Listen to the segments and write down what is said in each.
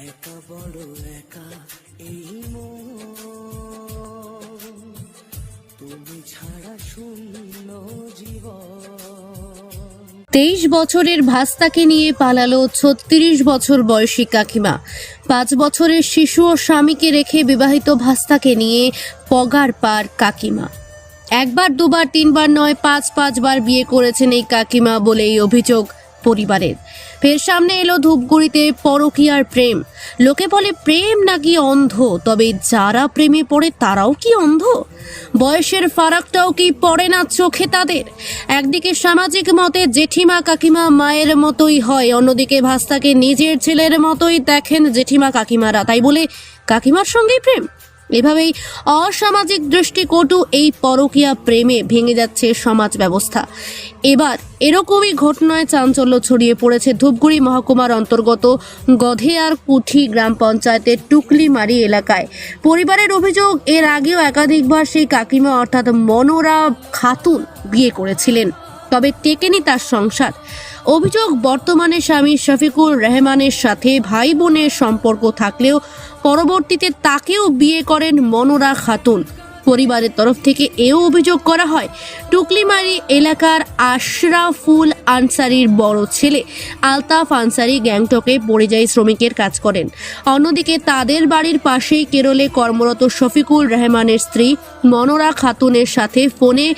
একা বড় একা এই মন, তুমি ছাড়া শূন্য জীবন। 23 বছরের ভাস্তাকে নিয়ে পালালো 36 বছর বয়সী কাকিমা। 5 বছরের শিশু ও স্বামীকে রেখে বিবাহিত ভাস্তাকে নিয়ে পগার পার কাকিমা। একবার দুবার তিনবার নয় 5 বার বিয়ে করেছেন এই কাকিমা বলে এই অভিযোগ পরিবারের। ফের সামনে এলো ধূপগুড়িতে পরকীয়ার প্রেম। লোকে বলে প্রেম নাকি অন্ধ, তবে যারা প্রেমে পড়ে তারাও কি অন্ধ? বয়সের ফারাকটাও কি পড়ে না চোখে তাদের? একদিকে সামাজিক মতে জেঠিমা কাকিমা মায়ের মতোই হয়, অন্যদিকে ভাস্তাকে নিজের ছেলের মতোই দেখেন জেঠিমা কাকিমারা, তাই বলে কাকিমার সঙ্গেই প্রেম? এভাবেই অসামাজিক দৃষ্টিকটু এই পরকীয়া প্রেমে ভেঙে যাচ্ছে সমাজ ব্যবস্থা। এবার এরকমই ঘটনায় চাঞ্চল্য ছড়িয়ে পড়েছে ধূপগুড়ি মহকুমার অন্তর্গত গধেয়ার কুঠি গ্রাম পঞ্চায়েতের টুকলিমারি এলাকায়। পরিবারের অভিযোগ, এর আগেও একাধিকবার সেই কাকিমা অর্থাৎ মনোরা খাতুন বিয়ে করেছিলেন, তবে টেকেনি তার সংসার। অভিযোগ, বর্তমানে স্বামী শফিকুর রহমানের সাথে ভাই বোনের সম্পর্ক থাকলেও পরবর্তীতে তাকেও বিয়ে করেন মনোরা খাতুন। পরিবারের তরফ থেকে এও অভিযোগ করা হয়, টুকলিমারি এলাকার আশরাফুল আনসারির বড় ছেলে আলতাফ আনসারি গ্যাংটকে পরিযায়ী শ্রমিকের কাজ করেন। অন্যদিকে তাদের বাড়ির পাশেই কেরলে কর্মরত শফিকুর রহমানের স্ত্রী মনোরা খাতুনের সাথে ফোনে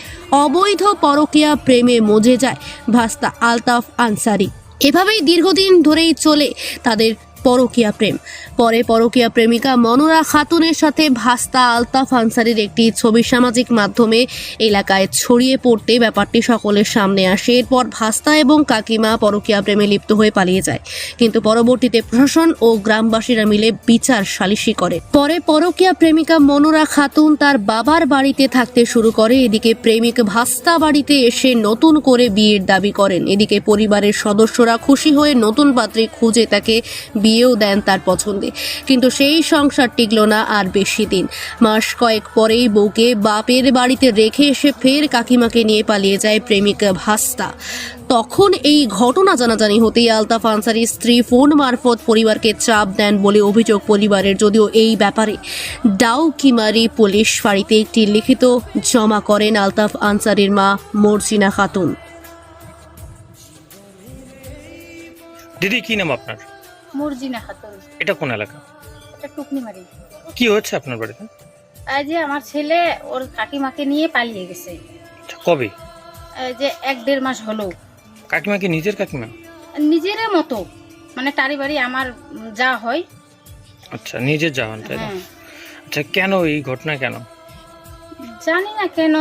অবৈধ পরকীয়া প্রেমে মজে যায় ভাস্তা আলতাফ আনসারি। এভাবেই দীর্ঘদিন ধরেই চলে তাদের পরকীয়া প্রেম। পরে পরকীয়া প্রেমিকা মনোরা খাতুনের সাথে ভাস্তা আলতাফ আনসারির একটি ছবি সামাজিক মাধ্যমে এলাকায় ছড়িয়ে পড়তে ব্যাপারটি সকলের সামনে আসে। এরপর ভাস্তা এবং কাকিমা পরকীয়া প্রেমে লিপ্ত হয়ে পালিয়ে যায়, কিন্তু পরবর্তীতে প্রশাসন ও গ্রামবাসীরা মিলে বিচার সালিশি করে। পরে পরকীয়া প্রেমিকা মনোরা খাতুন তার বাবার বাড়িতে থাকতে শুরু করে। এদিকে প্রেমিক ভাস্তা বাড়িতে এসে নতুন করে বিয়ের দাবি করেন। এদিকে পরিবারের সদস্যরা খুশি হয়ে নতুন পাত্রী খুঁজে তাকে বিয়েও দেন তার পছন্দে, কিন্তু সেই সংসার টিকলো না আর বেশি দিন। মাস কয়েক পরেই বউকে বাপের বাড়িতে রেখে এসে ফের কাকিমাকে নিয়ে পালিয়ে যায় প্রেমিক ভাস্তা। তখন এই ঘটনা জানাজানি হতেই আলতাফ আনসারির স্ত্রী ফোন মারফত পরিবারকে চাপ দেন বলে অভিযোগ পরিবারের। যদিও এই ব্যাপারে ডাউকিমারি পুলিশ ফাঁড়িতে একটি লিখিত জমা করেন আলতাফ আনসারির মা মর্জিনা খাতুন। দিদি, কি নাম আপনার? মর্জিনা খাতুন। এটা কোন এলাকা? এটা টুকনিমারি। কি হচ্ছে আপনার বাড়িতে? এই যে আমার ছেলে ওর কাকিমাকে নিয়ে পালিয়ে গেছে। কবে? এই যে 1-1.5 মাস হলো। কাকিমা কি নিজের কাকিমা? নিজের মতো, মানে তারি বাড়ি আমার যা হয়। আচ্ছা, নিজের যাওয়ান, তাই না? হ্যাঁ। আচ্ছা, কেন এই ঘটনা কেন? জানি না কেন,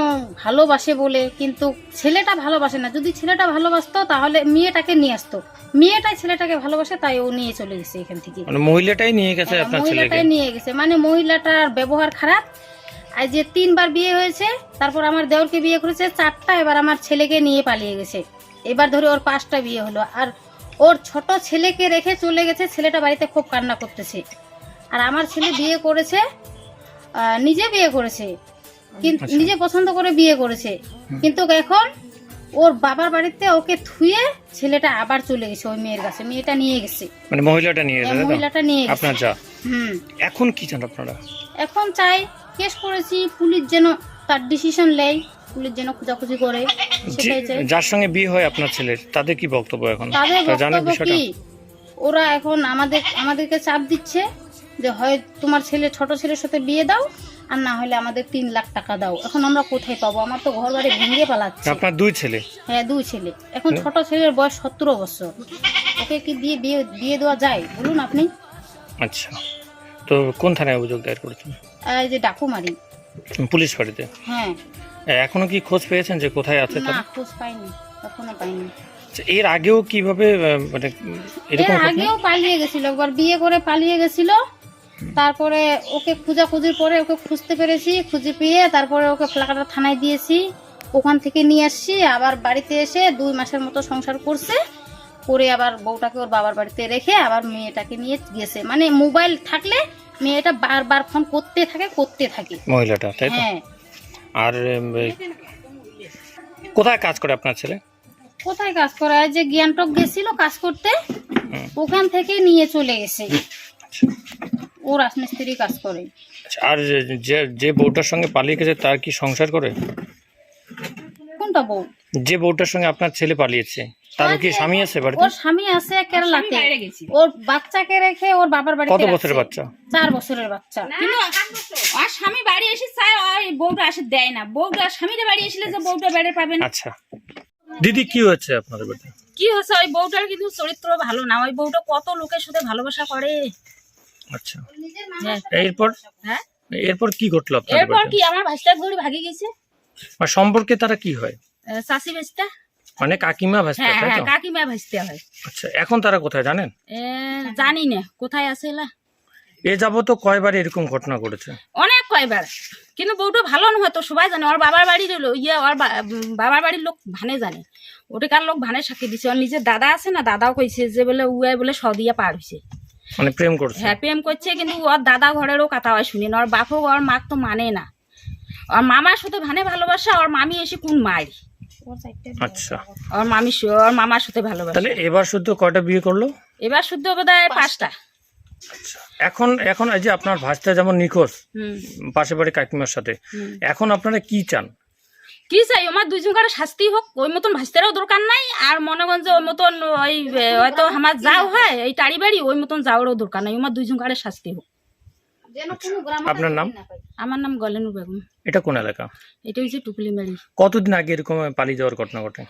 ভালোবাসে বলে, কিন্তু ছেলেটা ভালোবাসে না। যদি ছেলেটা ভালোবাসতো তাহলে মেয়েটাকে নিয়ে আসতো। মেয়েটাই ছেলেটাকে ভালোবাসে, তাই ও নিয়ে চলে গেছে এখান থেকে। মানে মহিলাটাই নিয়ে গেছে আপনার ছেলেকে? মহিলাটাই নিয়ে গেছে, মানে মহিলাটার ব্যবহার খারাপ। আর যে 3 বার বিয়ে হয়েছে, তারপর আমার দেওরকে বিয়ে করেছে 4টা, এবার আমার ছেলেকে নিয়ে পালিয়ে গেছে। এবার ধরে ওর 5টা বিয়ে হলো। আর ওর ছোট ছেলেকে রেখে চলে গেছে। ছেলেটা বাড়িতে খুব কান্না করতেছে। আর আমার ছেলে বিয়ে করেছে, নিজে বিয়ে করেছে, কিন্তু নিজে পছন্দ করে বিয়ে করেছে, কিন্তু এখন ওর বাবার বাড়িতে ওকে থুয়ে ছেলেটা আবার চলে গেছে ওই মেয়ের কাছে। মেয়েটা নিয়ে গেছে, মানে মহিলাটা নিয়ে গেছে? মহিলাটা নিয়ে গেছে আপনার যা। এখন কি চান আপনারা? এখন চাই, কেস করেছি, পুলিশ যেন তার ডিসিশন নেয়, পুলিশ যেন খোঁজাখুঁজি করে, সেটাই চাই। যার সঙ্গে বিয়ে হয় আপনার ছেলের, তাদের কি বক্তব্য এখন? তাদের জানেন বক্তব্য বিষয়টা? কি, ওরা এখন আমাদেরকে চাপ দিচ্ছে যে হয় তোমার ছেলে ছোট ছেলের সাথে বিয়ে দাও, আর না হলে আমাদের 3 লাখ টাকা দাও। এখন আমরা কোথায় পাবো? আমার তো ঘর বাড়ি ভেঙে পালাচ্ছে। আপনার 2 ছেলে? হ্যাঁ, 2 ছেলে। এখন ছোট ছেলের বয়স 17 বছর, ওকে কি বিয়ে দেওয়া যায় বলুন আপনি? আচ্ছা, তো কোন থানায় অভিযোগ দায়ের করেছেন? এই যে ডাকুমারি পুলিশ ফাঁড়িতে? হ্যাঁ। এখনো কি খোঁজ পেয়েছেন যে কোথায় আছে না, তারা? খোঁজ পাইনি, এখনো পাইনি। এর আগেও কিভাবে মানে এরকম এর আগেও পালিয়ে গেছিল, একবার বিয়ে করে পালিয়ে গেছিল। তারপরে ওকে খোঁজাখুঁজির পরে ওকে খুঁজতে পেরেছি, খুঁজে পেয়ে তারপরে ওকে ফ্লাকাটা থানায় দিয়েছি। ওখান থেকে নিয়ে আসছি, আবার বাড়িতে এসে 2 মাসের মতো সংসার করছে, করে আবার বউটাকে ওর বাবার বাড়িতে রেখে আবার মেয়েটাকে নিয়ে গেছে। মানে মোবাইল থাকলে মেয়েটা বারবার ফোন করতে থাকে মহিলাটা, তাই তো? হ্যাঁ। আর কোথায় কাজ করে আপনার ছেলে? কোথায় কাজ করে? যে গ্যাংটক গেছিল কাজ করতে, ওখান থেকে নিয়ে চলে গেছে। ও রাজমিস্ত্রি কাজ করে। আচ্ছা, আর যে যে বউটার সঙ্গে পালিয়ে গেছে তার কি সংসার করে? কোনটা বউ? যে বউটার সঙ্গে আপনার ছেলে পালিয়েছে তার কি স্বামী আছে বাড়িতে? ওর স্বামী আছে কেরালাতে, ওর বাচ্চাকে রেখে ওর বাবার বাড়িতে। কত বছরের বাচ্চা? 4 বছরের বাচ্চা। কিন্তু আর স্বামী বাড়ি এসে চায় আর বউটা আসে দেয় না। বউটা স্বামীরা বাড়ি এসলে যে বউটা বেড়ে পাবেন। আচ্ছা দিদি, কি হয়েছে আপনাদের বাড়িতে? কি হচ্ছে, ওই বউটার কিন্তু চরিত্র ভালো না। ওই বউটা কত লোকের সাথে ভালোবাসা করে। আচ্ছা, হ্যাঁ। এরপর হ্যাঁ, এরপর কি ঘটলো আপনাদের এরপর বাড়িতে? কি আমার ভাইস্তার ঘড়ি ভাগে গেছে। আর সম্পর্কে তারা কি হয়? চাষি ভাইস্তা। মানে কাকিমা ভাস্তা, হ্যাঁ তাই হ্যাঁ, তো? কাকিমা ভাইস্তা হয়। আচ্ছা, এখন তারা কোথায় জানেন? জানি না কোথায় আছে এলা। এ যাবত কয়বার এরকম ঘটনা ঘটেছে? অনেক কয়বার, কিন্তু বউটা ভালো নয় তো সবাই জানে। ওর বাবার বাড়ির ওর বাবার বাড়ির লোক ভানে জানে। ওটাকার লোক ভানে সাক্ষী দিছে। ওর নিজের দাদা আছে না, দাদাও কইছে যে বলে উয়াই বলে সদিয়া পার হয়েছে। মানে প্রেম করছে? হ্যাঁ প্রেম করছে, কিন্তু ওর দাদা ঘরেরও কথা হয় শুনি না। ওর বাপও ওর মাক তো মানে না। ওর মামার সাথে ভানে ভালোবাসা, ওর মামি এসে কোন মাই। আচ্ছা, ওর মামার সাথে ভালোবাসা। তাহলে এবার শুদ্ধ কয়টা বিয়ে করলো? এবার শুদ্ধ বোধহয় 5টা। আচ্ছা, এখন এখন এই যে আপনার ভাস্তা যেমন নিখোঁজ হুম পাশের বাড়ি কাকিমার সাথে, হুম। এখন আপনারা কি চান? কি চাই, আমার দুইজনকার শাস্তি হোক। ওই মতন ভাস্তারও দরকার নাই। আর মনে করেন যে ওই মতন ওই হয়তো আমার যাও হয় এই টাড়ি বাড়ি, ওই মতন যাওয়ারও দরকার নাই। আমার দুইজনকার শাস্তি হোক। আপনার নাম? আমার নাম গলেনু বেগম। এটা কোন এলাকা? এটা হচ্ছে টুকলি মারি। কতদিন আগে এরকম পালিয়ে যাওয়ার ঘটনা ঘটে?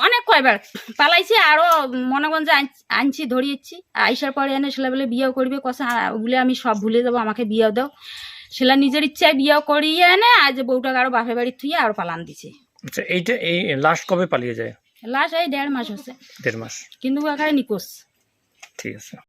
অনেক কয়বার পালাইছি। আরো মনে করেন যে আনছি ধরিয়েছি। আইসার পরে এনে সেলা বলে বিয়েও করবে কষা, ওগুলো আমি সব ভুলে যাবো, আমাকে বিয়েও দাও। সেলা নিজের ইচ্ছায় বিয়েও করিয়ে এনে আজ বউটাকে আরো বাপের বাড়ি থুয়ে আরো পালান দিছে। আচ্ছা, এইটা এই লাস্ট কবে পালিয়ে যায়? লাস্ট এই 1.5 মাস হচ্ছে, 1.5 মাস। কিন্তু এখানে নিকোষ। ঠিক আছে।